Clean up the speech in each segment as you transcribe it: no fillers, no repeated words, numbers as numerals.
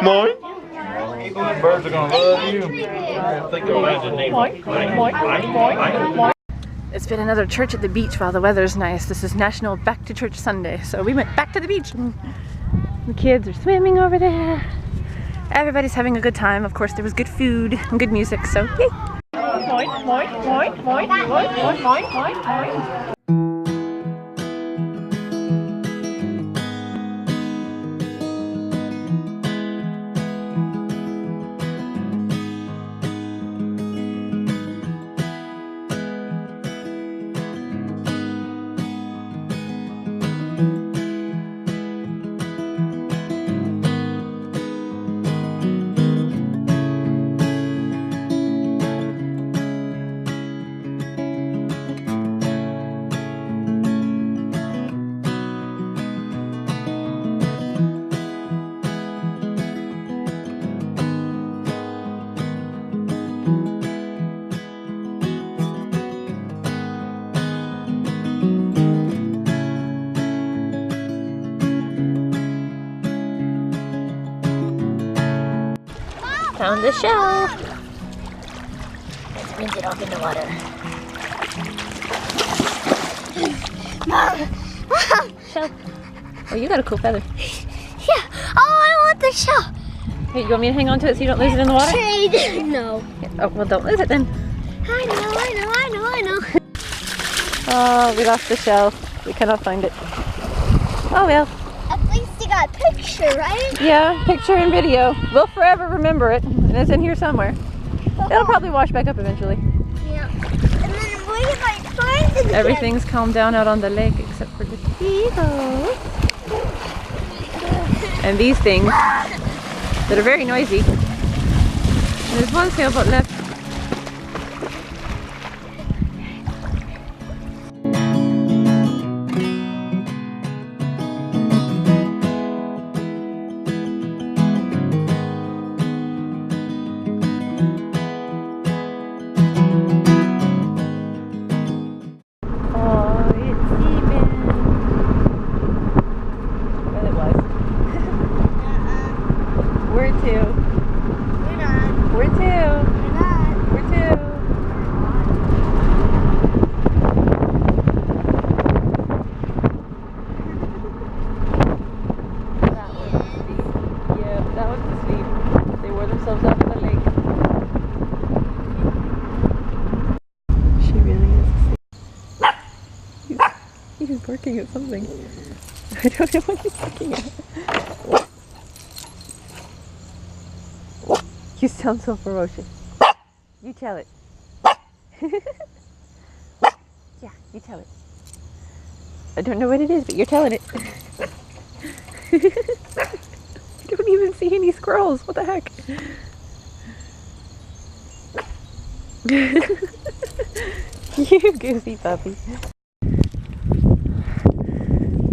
Moin. Birds are gonna love you. Think about the name. It's been another church at the beach while the weather's nice. This is National Back to Church Sunday, so we went back to the beach. The kids are swimming over there. Everybody's having a good time. Of course, there was good food and good music, so yay! Found the shell. Let's rinse it off in the water. Shell. Oh, you got a cool feather. Yeah. Oh, I want the shell. Hey, you want me to hang on to it so you don't lose it in the water? No. Oh, well, don't lose it then. I know. Oh, we lost the shell. We cannot find it. Oh well. At least you got a picture, right? Yeah, picture and video. We'll forever remember it, and it's in here somewhere. It'll probably wash back up eventually. Yeah. And then where you might find it again? Everything's calmed down out on the lake except for the seagulls. And these things that are very noisy. And there's one sailboat left. He's barking at something. I don't know what he's barking at. You sound so ferocious. You tell it. Yeah, you tell it. I don't know what it is, but you're telling it. I don't even see any squirrels. What the heck? You goosey puppy.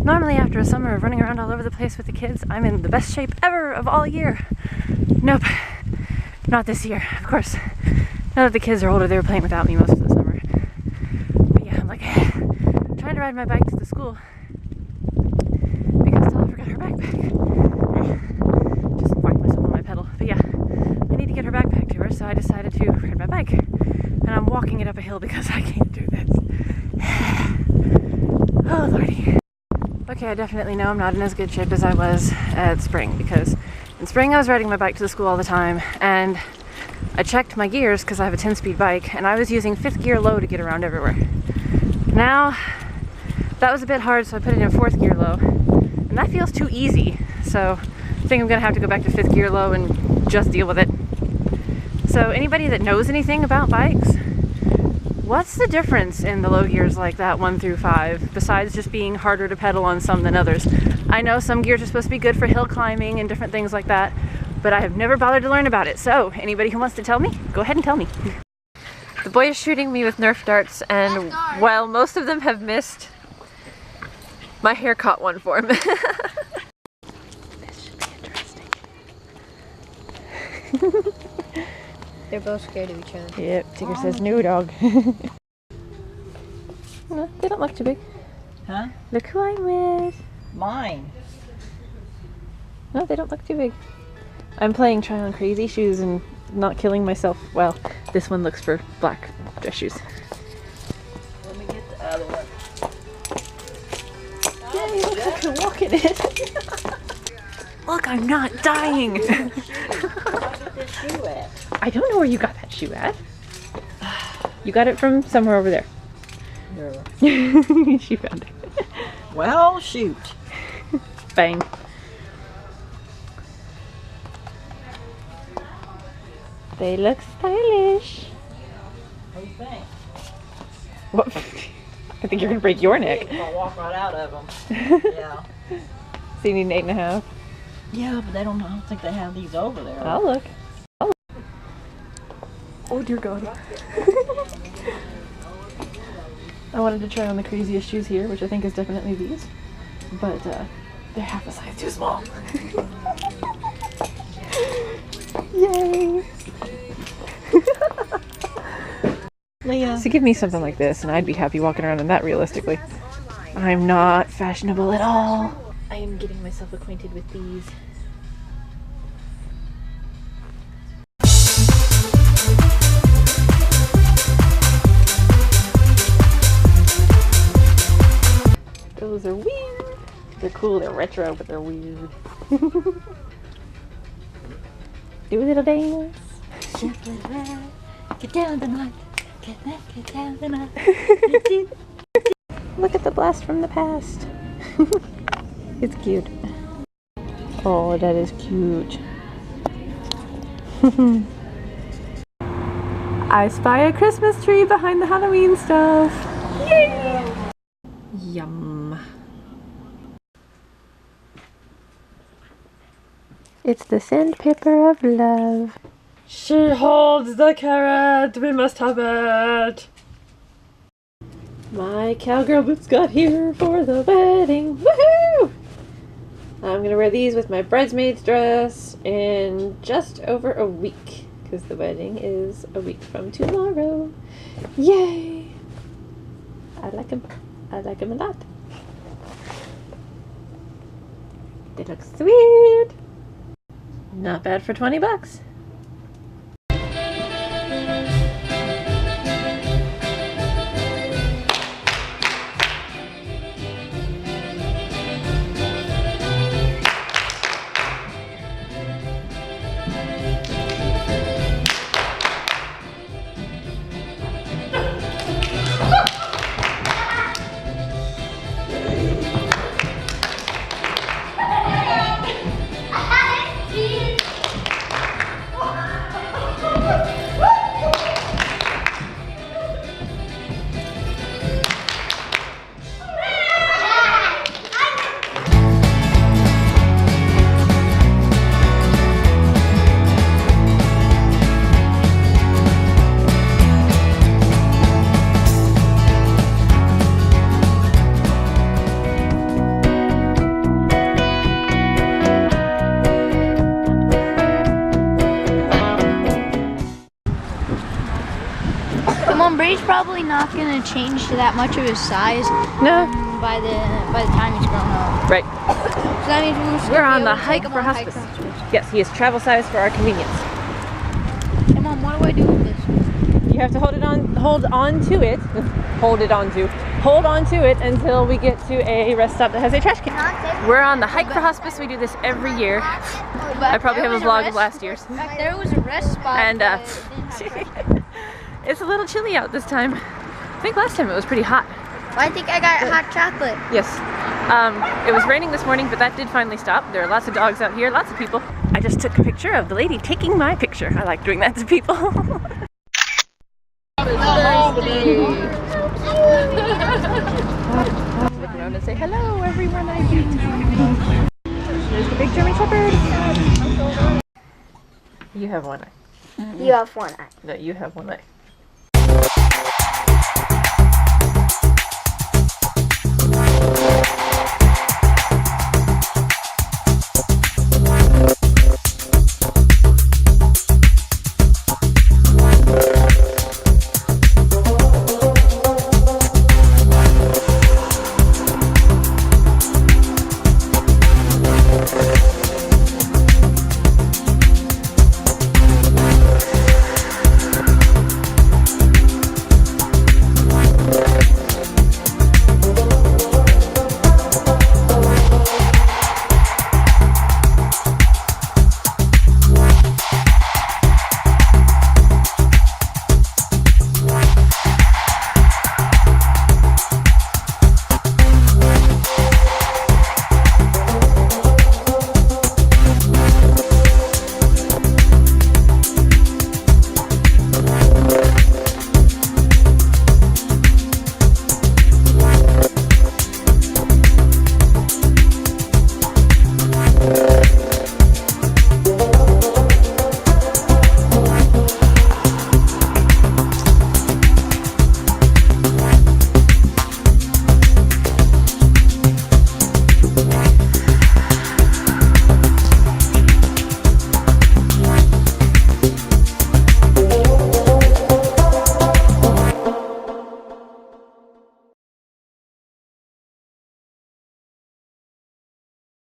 Normally after a summer of running around all over the place with the kids, I'm in the best shape ever of all year. Nope, not this year. Of course, now that the kids are older, they were playing without me most of the summer. But yeah, I'm like trying to ride my bike to the school because Stella forgot her backpack. Just whacked myself on my pedal. But yeah, I need to get her backpack to her, so I decided to ride my bike. And I'm walking it up a hill because I can't do this. Oh lordy. Okay, I definitely know I'm not in as good shape as I was at spring, because in spring I was riding my bike to the school all the time, and I checked my gears because I have a 10-speed bike, and I was using 5th gear low to get around everywhere. Now, that was a bit hard, so I put it in 4th gear low, and that feels too easy, so I think I'm going to have to go back to 5th gear low and just deal with it. So anybody that knows anything about bikes, what's the difference in the low gears like that 1 through 5, besides just being harder to pedal on some than others? I know some gears are supposed to be good for hill climbing and different things like that, but I have never bothered to learn about it. So anybody who wants to tell me, go ahead and tell me. The boy is shooting me with Nerf darts, and while most of them have missed, my hair caught one for him. This should be interesting. They're both scared of each other. Yep, Tigger says no dog. No, they don't look too big. Huh? Look who I'm with. Mine. No, they don't look too big. I'm playing try on crazy shoes and not killing myself. Well, this one looks for black dress shoes. Let me get the other one. Yay, look, I can walk in it. Look, I'm not dying. Where did this shoe at? I don't know where you got that shoe at. You got it from somewhere over there. She found it. Well, shoot. Bang. They look stylish. What do you think? What? I think you're gonna break your neck. I'll walk right out of them. Yeah. So you need an 8.5. Yeah, but I don't think they have these over there. I'll look. Oh dear God. I wanted to try on the craziest shoes here, which I think is definitely these, but they're half a size too small. Yay! Leah. So give me something like this and I'd be happy walking around in that realistically. I'm not fashionable at all. I am getting myself acquainted with these. Those are weird. They're cool, they're retro, but they're weird. Do a little dance. Get down tonight. Get down tonight. Look at the blast from the past. It's cute. Oh, that is cute. I spy a Christmas tree behind the Halloween stuff. Yay! Yum. It's the sandpaper of love. She holds the carrot, we must have it. My cowgirl boots got here for the wedding. Woohoo! I'm gonna wear these with my bridesmaid's dress in just over a week, because the wedding is a week from tomorrow. Yay! I like them. I like them a lot. They look sweet. Not bad for 20 bucks. Brady's probably not gonna change to that much of his size. No. By the time he's grown up. Right. So that means we're on the hike for hospice. Yes, he is travel size for our convenience. Hey Mom, what do I do with this? You have to hold on to it until we get to a rest stop that has a trash can. We're on the hike for hospice. We do this every year. I probably have a vlog of last year's. Back there was a rest spot. And it's a little chilly out this time. I think last time it was pretty hot. Well, I think I got hot chocolate. Yes. It was raining this morning, but that did finally stop. There are lots of dogs out here, lots of people. I just took a picture of the lady taking my picture. I like doing that to people. Looking around and say hello, everyone I meet. There's the big German Shepherd. You have one eye. You have one eye. No, you have one eye. Bye.